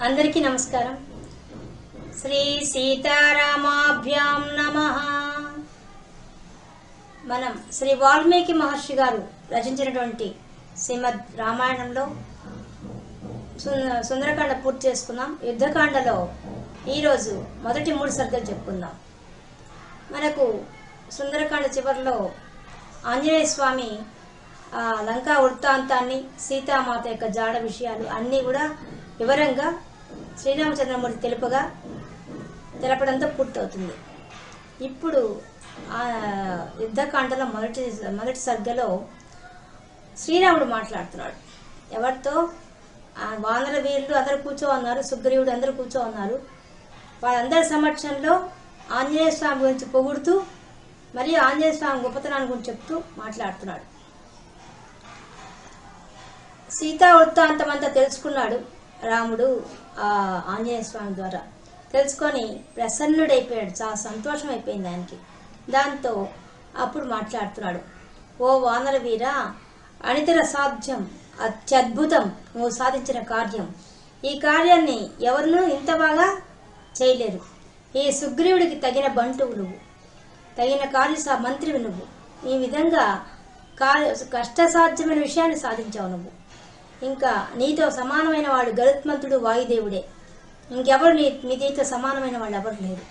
అందరికీ నమస్కారం. శ్రీ సీతారామాభ్యాం నమః. మనం శ్రీ వాల్మీకి మహర్షి గారు రచించినటువంటి శ్రీమద్ రామాయణంలో సుందరకాండ పూర్తి చేసుకున్నాం. యుద్ధకాండలో ఈరోజు మొదటి 3 సర్గలు చెప్పుకుందాం. మనకు సుందరకాండ చివరిలో ఆంజనేయ స్వామి లంకా వృత్తాంతాన్ని, సీతామాత యొక్క జాడ విషయాలు అన్నీ కూడా వివరంగా శ్రీరామచంద్రమూర్తి తెలపడంతో పూర్తవుతుంది. ఇప్పుడు ఆ యుద్ధకాండలో మొదటి సర్గలో శ్రీరాముడు మాట్లాడుతున్నాడు. ఎవరితో? వానర వీరులు అందరూ కూర్చో ఉన్నారు, సుగ్రీవుడు అందరూ కూర్చో ఉన్నారు. వాళ్ళందరి సమక్షంలో ఆంజనేయ స్వామి గురించి పొగుడుతూ మరియు ఆంజనేయ స్వామి గొప్పతనాన్ని గురించి చెప్తూ మాట్లాడుతున్నాడు. సీతా వృత్తాంతం అంతా తెలుసుకున్నాడు రాముడు ఆంజనేయ స్వామి ద్వారా. తెలుసుకొని ప్రసన్నుడైపోయాడు, చాలా సంతోషం అయిపోయింది ఆయనకి. దాంతో అప్పుడు మాట్లాడుతున్నాడు. ఓ వానర వీర, అనితర సాధ్యం, అత్యద్భుతం నువ్వు సాధించిన కార్యం. ఈ కార్యాన్ని ఎవరినూ ఇంత బాగా చేయలేరు. ఈ సుగ్రీవుడికి తగిన బంటువు నువ్వు, తగిన కార్య మంత్రివి నువ్వు. ఈ విధంగా కష్టసాధ్యమైన విషయాన్ని సాధించావు నువ్వు. ఇంకా నీతో సమానమైన వాడు గరుత్మంతుడు వాయుదేవుడే. ఇంకెవరు నీతో సమానమైన వాళ్ళు ఎవరు లేరు.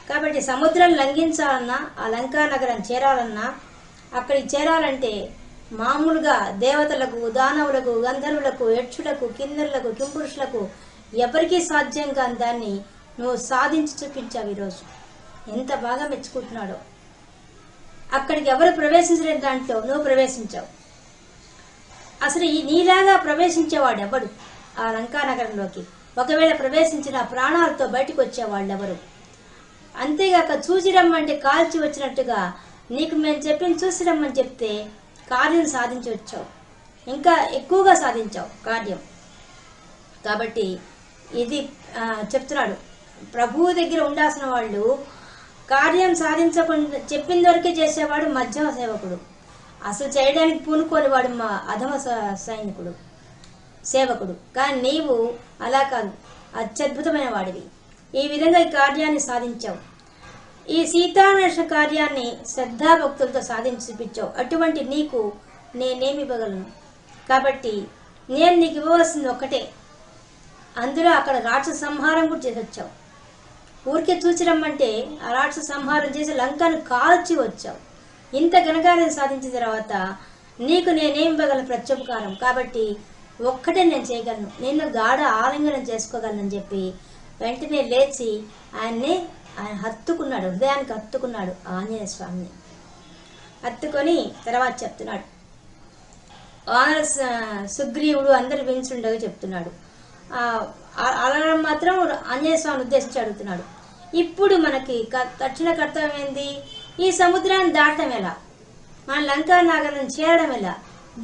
కాబట్టి సముద్రం లంఘించాలన్నా, ఆ లంకా నగరం చేరాలన్నా, అక్కడికి చేరాలంటే మామూలుగా దేవతలకు, దానవులకు, గంధర్వులకు, యక్షులకు, కిన్నెరులకు, కింపురుషులకు ఎవరికీ సాధ్యం కాని దాన్ని నువ్వు సాధించి చూపించావు. ఈరోజు ఎంత బాగా మెచ్చుకుంటున్నాడో. అక్కడికి ఎవరు ప్రవేశించలేని దాంట్లో నువ్వు ప్రవేశించావు. అసలు నీలాగా ప్రవేశించేవాడు ఎవడు ఆ లంకా నగరంలోకి? ఒకవేళ ప్రవేశించిన ప్రాణాలతో బయటకు వచ్చేవాళ్ళు ఎవరు? అంతేగాక చూసి రమ్మంటే కాల్చి వచ్చినట్టుగా నీకు మేము చెప్పింది చూసి రమ్మని చెప్తే కార్యం సాధించి వచ్చావు, ఇంకా ఎక్కువగా సాధించావు కార్యం. కాబట్టి ఇది చెప్తున్నాడు. ప్రభువు దగ్గర ఉండాల్సిన వాళ్ళు కార్యం సాధించకుండా చెప్పిన వరకే చేసేవాడు మధ్యమ సేవకుడు. అసలు చేయడానికి పూనుకోని వాడు మా అధమ సేవకుడు. కానీ నీవు అలా కాదు, అత్యద్భుతమైన వాడివి. ఈ విధంగా ఈ కార్యాన్ని సాధించావు. ఈ సీతాన్వేషణ కార్యాన్ని శ్రద్ధాభక్తులతో సాధించి చూపించావు. అటువంటి నీకు నేనేమి ఇవ్వగలను? కాబట్టి నేను నీకు ఇవ్వవలసింది ఒక్కటే. అందులో అక్కడ రాక్షస సంహారం కూడా చేసి వచ్చావు. ఊరికే చూసి రమ్మంటే ఆ రాక్షస సంహారం చేసి లంకను కాల్చి వచ్చావు. ఇంత ఘనకార్యం సాధించిన తర్వాత నీకు నేనేం ఇవ్వగలను ప్రత్యుపకారం? కాబట్టి ఒక్కటే నేను చేయగలను, నిన్ను గాఢ ఆలింగనం చేసుకోగలనని చెప్పి వెంటనే లేచి ఆయన హత్తుకున్నాడు, హృదయానికి హత్తుకున్నాడు ఆంజనేయ స్వామిని. హత్తుకొని తర్వాత చెప్తున్నాడు. వానర సుగ్రీవుడు అందరు వించుండగా చెప్తున్నాడు. అలగడం మాత్రం ఆంజనేయ స్వామిని ఉద్దేశించి అడుగుతున్నాడు. ఇప్పుడు మనకి తక్షణ కర్తవ్యం ఏంది? ఈ సముద్రాన్ని దాటడం ఎలా? మన లంకా నగరం చేరడం ఎలా?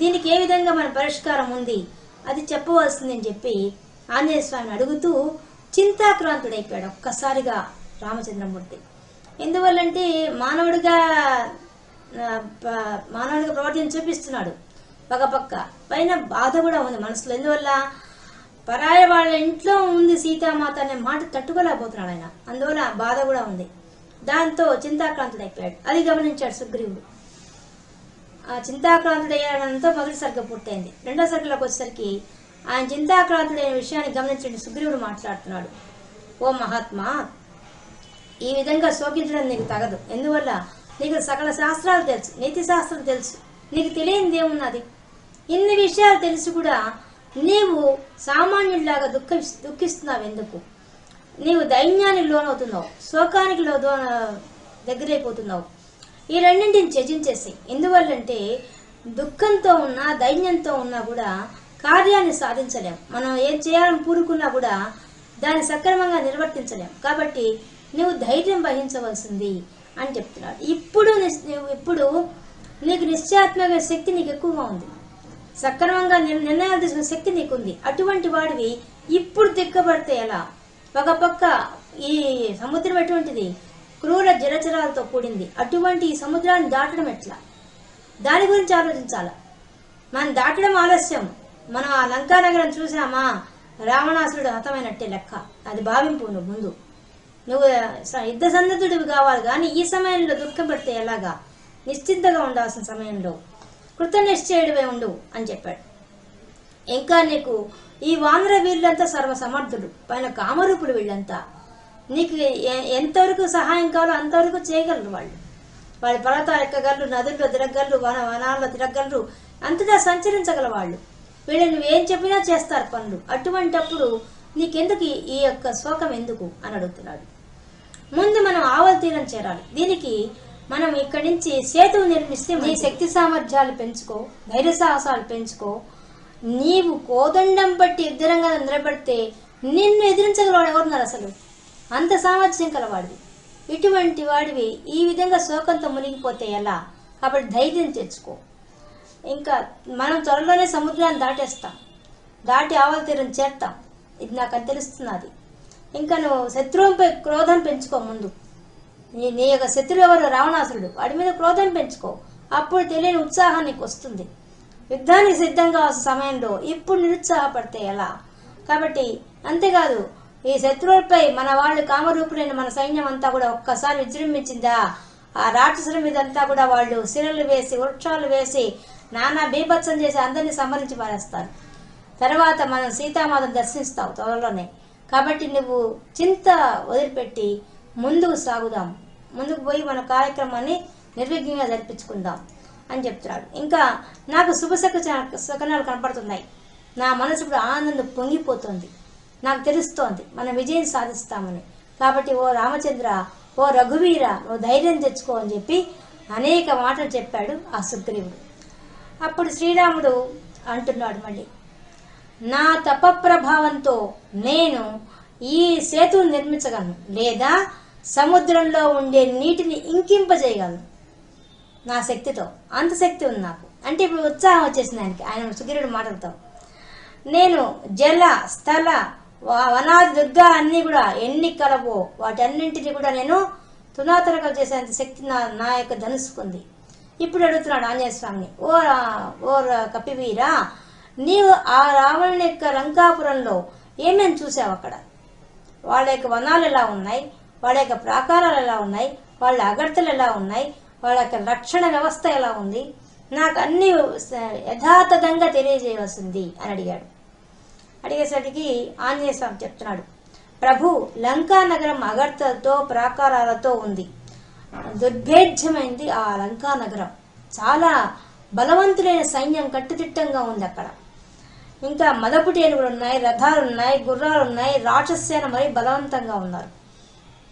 దీనికి ఏ విధంగా మన పరిష్కారం ఉంది అది చెప్పవలసిందని చెప్పి ఆంజనేయ స్వామిని అడుగుతూ చింతాక్రాంతుడైపోయాడు ఒక్కసారిగా రామచంద్రమూర్తి. ఎందువల్లంటే మానవుడిగా ప్రవర్తన చూపిస్తున్నాడు. పక్క పైన బాధ కూడా ఉంది మనసులో. ఎందువల్ల? పరాయ వాళ్ళ ఇంట్లో ఉంది సీతామాత అనే మాట తట్టుకోలేకపోతున్నాడు ఆయన. అందువల్ల బాధ కూడా ఉంది. దాంతో చింతాక్రాంతుడైపోయాడు. అది గమనించాడు సుగ్రీవుడు. ఆ చింతాక్రాంతుడయ్యడంతో మొదటి సర్గ పూర్తయింది. రెండో సర్గలోకి వచ్చేసరికి ఆయన చింతాక్రాంతుడైన విషయాన్ని గమనించిన సుగ్రీవుడు మాట్లాడుతున్నాడు. ఓ మహాత్మా, ఈ విధంగా శోకించడం నీకు తగదు. ఎందువల్ల? నీకు సకల శాస్త్రాలు తెలుసు, నీతి శాస్త్రం తెలుసు, నీకు తెలియనిది ఏమున్నది? ఇన్ని విషయాలు తెలిసి కూడా నీవు సామాన్యుడిలాగా దుఃఖిస్తున్నావు. ఎందుకు? నీవు దైన్యానికి లోనవుతున్నావు, శోకానికి దగ్గరైపోతున్నావు. ఈ రెండింటిని త్యజించేసి. ఎందువల్లంటే దుఃఖంతో ఉన్నా, దైన్యంతో ఉన్నా కూడా కార్యాన్ని సాధించలేం. మనం ఏం చేయాలని పూరుకున్నా కూడా దాన్ని సక్రమంగా నిర్వర్తించలేం. కాబట్టి నువ్వు ధైర్యం వహించవలసింది అని చెప్తున్నాడు. ఇప్పుడు నీకు నిశ్చయాత్మక శక్తి నీకు ఎక్కువగా ఉంది, సక్రమంగా నిర్ణయాలు తీసుకునే శక్తి నీకుంది. అటువంటి వాడివి ఇప్పుడు దిక్కబడితే ఎలా? పక్క ఈ సముద్రం ఎటువంటిది? క్రూర జలచరాలతో కూడింది. అటువంటి ఈ సముద్రాన్ని దాటడం ఎట్లా? దాని గురించి ఆలోచించాల. మనం దాటడం ఆలస్యం. మనం ఆ లంకా నగరం చూసామా, రావణాసురుడు హతమైనట్టే లెక్క. అది భావింపు నువ్వు ముందు. నువ్వు యుద్ధ సన్నద్ధుడివి కావాలి, కానీ ఈ సమయంలో దుఃఖం పెడితే ఎలాగా? నిశ్చింతగా ఉండాల్సిన సమయంలో కృతనిశ్చయుడివే ఉండు అని చెప్పాడు. ఇంకా నీకు ఈ వానర వీళ్ళంతా సర్వసమర్థులు, పైన కామరూపులు వీళ్ళంతా. నీకు ఎంతవరకు సహాయం కావాలో అంతవరకు చేయగలరు వాళ్ళు. వాళ్ళు పర్వతాలు ఎక్కగలరు, నదుల్లో తిరగలరు, వనాల్లో తిరగలరు, అంతటా సంచరించగల వాళ్ళు. వీళ్ళు నువ్వేం చెప్పినా చేస్తారు పనులు. అటువంటప్పుడు నీకెందుకు ఈ యొక్క శోకం ఎందుకు అని అడుగుతున్నాడు. ముందు మనం ఆవల తీరం చేరాలి. దీనికి మనం ఇక్కడి నుంచి సేతువు నిర్మిస్తే నీ శక్తి సామర్థ్యాలు పెంచుకో, ధైర్య సాహసాలు పెంచుకో. నీవు కోదండం బట్టి యుద్ధరంగా నిలబడితే నిన్ను ఎదిరించగలవాడు ఎవరున్నారు? అసలు అంత సామర్థ్యం కలవాడివి. ఇటువంటి వాడివి ఈ విధంగా శోకంతో మునిగిపోతే ఎలా? కాబట్టి ధైర్యం తెచ్చుకో. ఇంకా మనం త్వరలోనే సముద్రాన్ని దాటేస్తాం, దాటి ఆవల తీరం చేరుతాం. ఇది నాకు తెలుస్తున్నది. ఇంకా నువ్వు శత్రువుపై క్రోధం పెంచుకో. ముందు నీ యొక్క శత్రువు ఎవరు? రావణాసురుడు. వాడి మీద క్రోధం పెంచుకో. అప్పుడు తెలియని ఉత్సాహం నీకు వస్తుంది. యుద్ధానికి సిద్ధంగా వస్తున్న సమయంలో ఇప్పుడు నిరుత్సాహపడితే ఎలా? కాబట్టి అంతేకాదు, ఈ శత్రువులపై మన వాళ్ళు కామరూపులైన మన సైన్యం అంతా కూడా ఒక్కసారి విజృంభించిందా, ఆ రాక్షసుల మీదంతా కూడా వాళ్ళు శిరలు వేసి వృక్షాలు వేసి నానా బీభత్సం చేసి అందరినీ సంహరించి పారేస్తారు. తర్వాత మనం సీతామాతను దర్శిస్తావు త్వరలోనే. కాబట్టి నువ్వు చింత వదిలిపెట్టి ముందుకు సాగుదాం, ముందుకు పోయి మన కార్యక్రమాన్ని నిర్విఘ్నంగా జరిపించుకుందాం అని చెప్తున్నాడు. ఇంకా నాకు శుభశకనాలు కనపడుతున్నాయి. నా మనసు ఇప్పుడు ఆనందంతో పొంగిపోతుంది. నాకు తెలుస్తోంది మనం విజయం సాధిస్తామని. కాబట్టి ఓ రామచంద్ర, ఓ రఘువీర, ఓ ధైర్యం తెచ్చుకో అని చెప్పి అనేక మాటలు చెప్పాడు ఆ సుగ్రీవుడు. అప్పుడు శ్రీరాముడు అంటున్నాడు మళ్ళీ, నా తపప్రభావంతో నేను ఈ సేతువును నిర్మించగలను, లేదా సముద్రంలో ఉండే నీటిని ఇంకింపజేయగలను నా శక్తితో. అంత శక్తి ఉంది నాకు. అంటే ఇప్పుడు ఉత్సాహం వచ్చేసింది ఆయనకి. ఆయన సుగ్రీవుడు మాటలతో, నేను జల స్థల వనాది దుర్గాలన్నీ కూడా ఎన్ని కలవో వాటన్నింటినీ కూడా నేను తునాతునకలు చేసేంత శక్తి నా యొక్క ధనుసుకుంది. ఇప్పుడు అడుగుతున్నాడు ఆంజనేయ స్వామిని, ఓ కపివీరా, నీవు ఆ రావణుని యొక్క లంకాపురంలో ఏమేమి చూసావు? అక్కడ వాళ్ళ యొక్క వనాలు ఎలా ఉన్నాయి, వాళ్ళ యొక్క ప్రాకారాలు ఎలా ఉన్నాయి, వాళ్ళ అగర్తలు ఎలా ఉన్నాయి, వాళ్ళ యొక్క రక్షణ వ్యవస్థ ఎలా ఉంది, నాకు అన్ని యథాతథంగా తెలియజేయవలసింది అని అడిగాడు. అడిగేసరికి ఆంజనేయ స్వామి చెప్తున్నాడు, ప్రభు, లంకా నగరం అగర్తలతో ప్రాకారాలతో ఉంది. దుర్భేద్యమైంది ఆ లంకా నగరం. చాలా బలవంతులైన సైన్యం కట్టుదిట్టంగా ఉంది అక్కడ. ఇంకా మదపుటి ఏనుగులు ఉన్నాయి, రథాలు ఉన్నాయి, గుర్రాలు ఉన్నాయి, రాక్షసేన మరీ బలవంతంగా ఉన్నారు,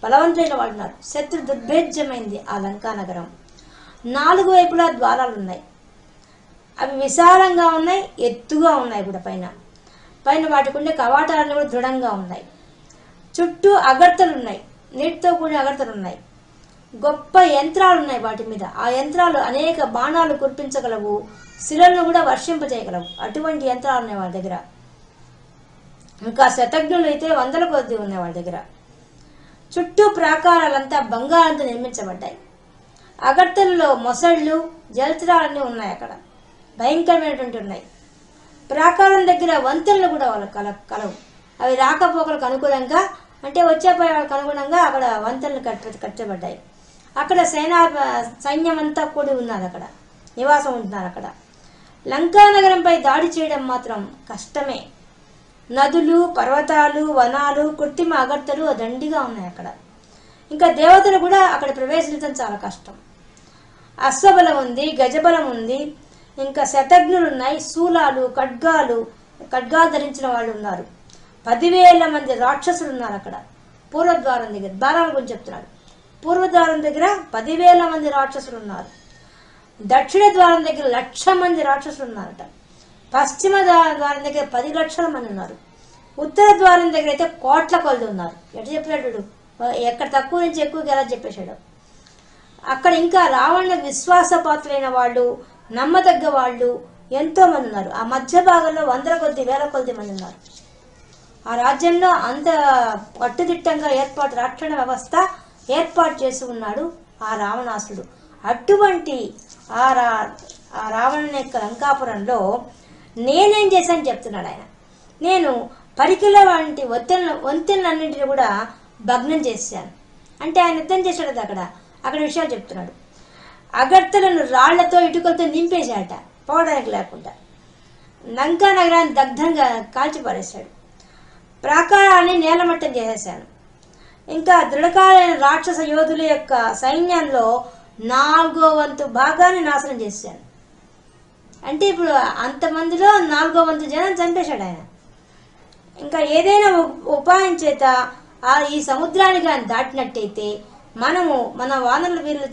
బలవంతులైన వాళ్ళు ఉన్నారు. శత్రు దుర్భేద్యమైంది ఆ లంకా నగరం. 4 వైపులా ద్వారాలు ఉన్నాయి. అవి విశాలంగా ఉన్నాయి, ఎత్తుగా ఉన్నాయి కూడా. పైన వాటికి ఉండే కవాటాలన్నీ కూడా దృఢంగా ఉన్నాయి. చుట్టూ అగర్తలు ఉన్నాయి, నీటితో కూడిన అగర్తలు ఉన్నాయి. గొప్ప యంత్రాలు ఉన్నాయి వాటి మీద. ఆ యంత్రాలు అనేక బాణాలు కురిపించగలవు, శిలను కూడా వర్షింపజేయగలవు. అటువంటి యంత్రాలు ఉన్నాయి వాళ్ళ దగ్గర. ఇంకా శతజ్ఞులు అయితే 100ల కొద్ది ఉన్నాయి వాళ్ళ దగ్గర. చుట్టూ ప్రాకారాలంతా బంగారంతో నిర్మించబడ్డాయి. అగర్తలలో మొసళ్ళు, జలచరాలన్నీ ఉన్నాయి అక్కడ, భయంకరమైనటువంటి ఉన్నాయి. ప్రాకారం దగ్గర వంతెనలు కూడా వాళ్ళకు కలవు. అవి రాకపోకలకు అనుకూలంగా, అంటే వచ్చేపోయే వాళ్ళకి అనుగుణంగా అక్కడ వంతెనలు కట్టబడ్డాయి. అక్కడ సైన్యం అంతా కూడి ఉన్నారు, అక్కడ నివాసం ఉంటున్నారు. అక్కడ లంకా నగరంపై దాడి చేయడం మాత్రం కష్టమే. నదులు, పర్వతాలు, వనాలు, కృత్రిమ అగర్తలు దండిగా ఉన్నాయి అక్కడ. ఇంకా దేవతలు కూడా అక్కడ ప్రవేశించడం చాలా కష్టం. అశ్వబలం ఉంది, గజబలం ఉంది, ఇంకా శతజ్ఞులు ఉన్నాయి, శూలాలు, ఖడ్గాలు ధరించిన వాళ్ళు ఉన్నారు. 10,000 మంది రాక్షసులు ఉన్నారు అక్కడ. పూర్వద్వారం దగ్గర, ద్వారాల గురించి చెప్తున్నాడు. పూర్వద్వారం దగ్గర 10,000 మంది రాక్షసులు ఉన్నారు. దక్షిణ ద్వారం దగ్గర 1,00,000 మంది రాక్షసులు ఉన్నారట. పశ్చిమ ద్వారం దగ్గర 10 లక్షల మంది ఉన్నారు. ఉత్తర ద్వారం దగ్గర అయితే కోట్ల కొలది ఉన్నారు. ఎట్లా చెప్పాడు? ఎక్కడ తక్కువ నుంచి ఎక్కువగా ఎలా చెప్పేశాడు. అక్కడ ఇంకా రావణులకు విశ్వాసపాత్రులైన వాళ్ళు, నమ్మదగ్గ వాళ్ళు ఎంతో మంది ఉన్నారు. ఆ మధ్య భాగంలో 100ల కొద్ది, 1000ల కొద్ది మంది ఉన్నారు. ఆ రాజ్యంలో అంత కట్టుదిట్టంగా రక్షణ వ్యవస్థ ఏర్పాటు చేసి ఉన్నాడు ఆ రావణాసుడు. అటువంటి ఆ రావణుని యొక్క లంకాపురంలో నేనేం చేశాను చెప్తున్నాడు ఆయన. నేను పరికిల వంటి వంతెనలన్నింటినీ కూడా భగ్నం చేశాను. అంటే ఆయన యుద్ధం చేశాడు అక్కడ విషయాలు చెప్తున్నాడు. అగర్తలను రాళ్లతో ఇటుకలతో నింపేశాట పోవడానికి లేకుండా. లంకా నగరాన్ని దగ్ధంగా కాల్చిపారేశాడు. ప్రాకారాన్ని నేలమట్టం చేసేశాను. ఇంకా దృఢకాలైన రాక్షస యోధుల యొక్క సైన్యంలో 4వ వంతు భాగాన్ని నాశనం చేశాను. అంటే ఇప్పుడు అంతమందిలో 4వ వంతు జనం చంపేశాడు ఆయన. ఇంకా ఏదైనా ఉపాయం చేత ఈ సముద్రాన్ని కానీ దాటినట్టయితే మనము మన వానరుల వీరుల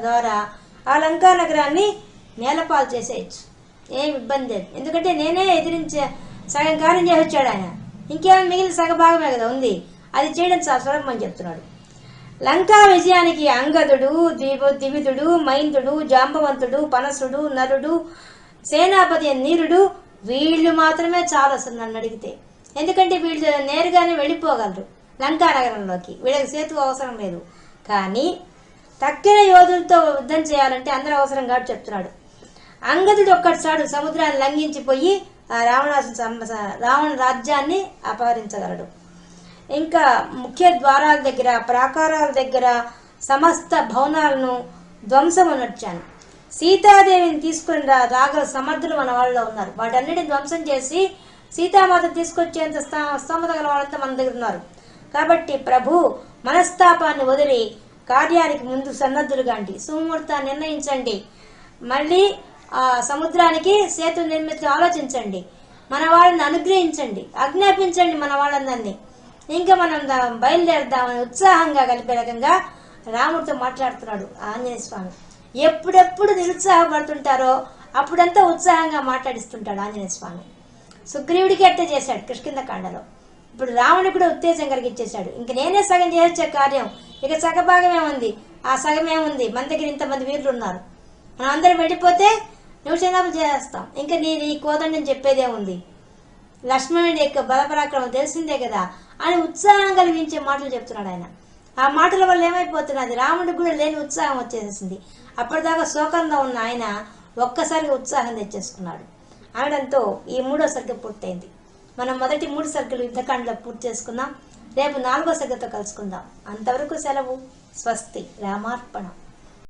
ద్వారా ఆ లంకా నగరాన్ని నేలపాలు చేసేయచ్చు. ఏం ఇబ్బంది లేదు. ఎందుకంటే నేనే ఎదిరించే సగం కార్యం చేసి వచ్చాడు ఆయన. ఇంకేమైనా మిగిలిన సగభాగమే కదా ఉంది, అది చేయడం చాలా సులభం అని చెప్తున్నాడు. లంకా విజయానికి అంగదుడు, ద్వివిధుడు, మైందుడు, జాంబవంతుడు, పనసుడు, నరుడు, సేనాపతి నీరుడు వీళ్ళు మాత్రమే చాలు అసలు నన్ను అడిగితే. ఎందుకంటే వీళ్ళు నేరుగానే వెళ్ళిపోగలరు లంకా నగరంలోకి, వీళ్ళకి సేతు అవసరం లేదు. కానీ తక్కిన యోధులతో యుద్ధం చేయాలంటే అందరూ అవసరం కాబట్టి చెప్తున్నాడు. అంగదుడు ఒక్కటిసాడు సముద్రాన్ని లంఘించిపోయి ఆ రావణ రాజ్యాన్ని అపహరించగలడు. ఇంకా ముఖ్య ద్వారాల దగ్గర, ప్రాకారాల దగ్గర సమస్త భవనాలను ధ్వంసమనొచ్చాను. సీతాదేవిని తీసుకుని రాగల సమర్థులు మన వాళ్ళలో ఉన్నారు. వాటన్నిటిని ధ్వంసం చేసి సీతామాత తీసుకొచ్చేంత స్తోమత గల వాళ్ళంతా మన దగ్గర ఉన్నారు. కాబట్టి ప్రభు మనస్తాపాన్ని వదిలి కార్యానికి ముందు సన్నద్ధులు కాండి, సుముహూర్తాన్ని నిర్ణయించండి, మళ్ళీ ఆ సముద్రానికి సేతు నిర్మించి ఆలోచించండి, మన వాళ్ళని అనుగ్రహించండి, ఆజ్ఞాపించండి మన వాళ్ళందరినీ. ఇంకా మనం బయలుదేరదామని ఉత్సాహంగా కలిపే రకంగా రాముడితో మాట్లాడుతున్నాడు ఆంజనేయ స్వామి. ఎప్పుడెప్పుడు నిరుత్సాహపడుతుంటారో అప్పుడంతా ఉత్సాహంగా మాట్లాడిస్తుంటాడు ఆంజనేయ స్వామి. సుగ్రీవుడికి అట్టే చేశాడు కిష్కింధకాండలో. ఇప్పుడు రాముడికి కూడా ఉత్తేజం కలిగించేశాడు. ఇంక నేనే సగం చేయొచ్చే కార్యం, ఇక సగభాగమే ఉంది, ఆ సగమే ఉంది, మన దగ్గర ఇంతమంది వీరులు ఉన్నారు, మనం అందరం వెళ్ళిపోతే నిమిషాలు చేస్తాం. ఇంకా నీ కోదండం చెప్పేదే ఉంది, లక్ష్మణుడి యొక్క బలపరాక్రమం తెలిసిందే కదా అని ఉత్సాహం కలిగించే మాటలు చెప్తున్నాడు ఆయన. ఆ మాటల వల్ల ఏమైపోతున్నది, రాముడికి కూడా లేని ఉత్సాహం వచ్చేసింది. అప్పటిదాకా శోకంగా ఉన్న ఆయన ఒక్కసారిగా ఉత్సాహం తెచ్చేసుకున్నాడు. అనడంతో ఈ 3వ సర్గ పూర్తయింది. మనం మొదటి 3 సర్గలు యుద్ధకాండలో పూర్తి చేసుకుందాం. రేపు 4వ సర్గతో కలుసుకుందాం. అంతవరకు సెలవు. స్వస్తి. రామార్పణం.